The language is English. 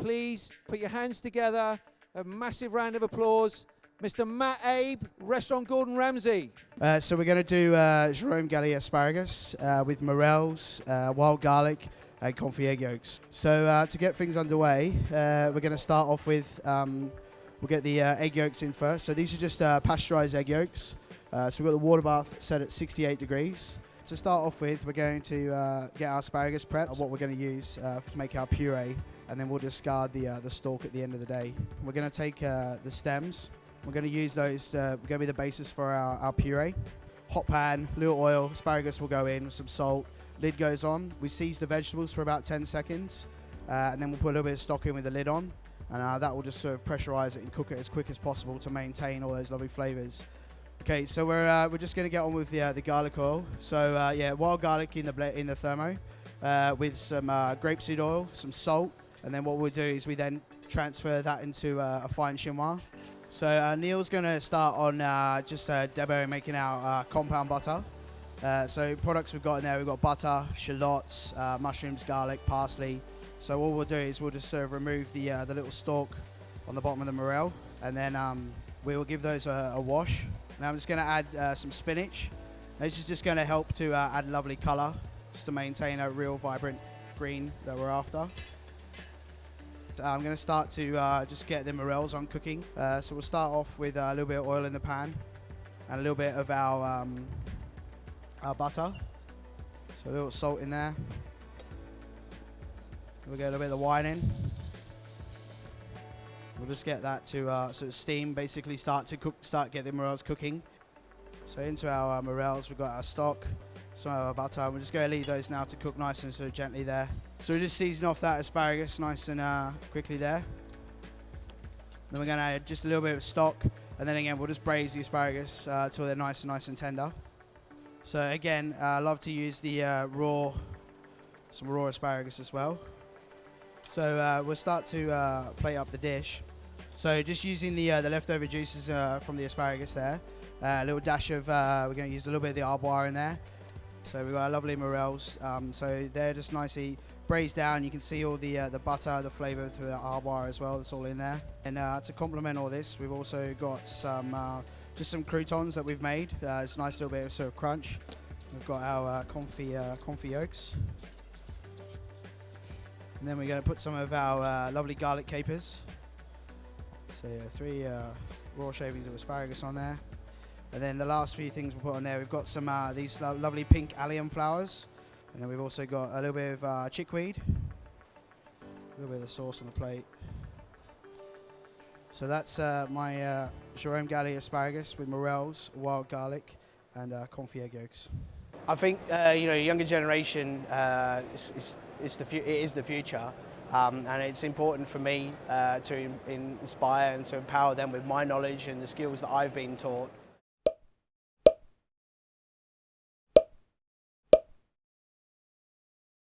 please put your hands together. A massive round of applause. Mr. Matt Abé, Restaurant Gordon Ramsay. So we're going to do Jérôme Galis asparagus with morels, wild garlic, and confit egg yolks. So to get things underway, we're going to start off with, we'll get the egg yolks in first. So these are just pasteurized egg yolks. So we've got the water bath set at 68 degrees. To start off with, we're going to get our asparagus prepped, what we're going to use to make our puree, and then we'll discard the stalk at the end of the day. We're going to take the stems. We're going to use those, going to be the basis for our puree. Hot pan, little oil, asparagus will go in with some salt, lid goes on. We season the vegetables for about 10 seconds, and then we'll put a little bit of stock in with the lid on, and that will just sort of pressurize it and cook it as quick as possible to maintain all those lovely flavors. Okay, so we're just going to get on with the garlic oil. So yeah, wild garlic in the thermo with some grapeseed oil, some salt, and then what we'll do is we then transfer that into a fine chinois. So Neil's going to start on just demoing making our compound butter. So products we've got in there, we've got butter, shallots, mushrooms, garlic, parsley. So all we'll do is we'll just sort of remove the little stalk on the bottom of the morel, and then we will give those a wash. Now I'm just going to add some spinach. This is just going to help to add lovely colour, just to maintain a real vibrant green that we're after. I'm going to start to just get the morels on cooking. So we'll start off with a little bit of oil in the pan and a little bit of our butter. So a little salt in there. We'll get a little bit of the wine in. We'll just get that to sort of steam, basically start get the morels cooking. So into our morels, we've got our stock, some of our butter. We're just going to leave those now to cook nice and sort of gently there. So we just season off that asparagus nice and quickly there. Then we're going to add just a little bit of stock, and then again we'll just braise the asparagus till they're nice and tender. So again, I love to use the some raw asparagus as well. So we'll start to plate up the dish. So just using the leftover juices from the asparagus there. A little dash of, we're going to use a little bit of the arboire in there. So we've got our lovely morels. So they're just nicely braised down. You can see all the butter, the flavour through the arboire as well. That's all in there. And to complement all this, we've also got some just some croutons that we've made. It's a nice little bit of sort of crunch. We've got our confit yolks. And then we're going to put some of our lovely garlic capers. So yeah, 3 raw shavings of asparagus on there. And then the last few things we'll put on there, we've got some these lovely pink allium flowers. And then we've also got a little bit of chickweed. A little bit of the sauce on the plate. So that's my Jérôme Galis asparagus with morels, wild garlic, and confit egg yolks. I think younger generation is the future, and it's important for me to inspire and to empower them with my knowledge and the skills that I've been taught.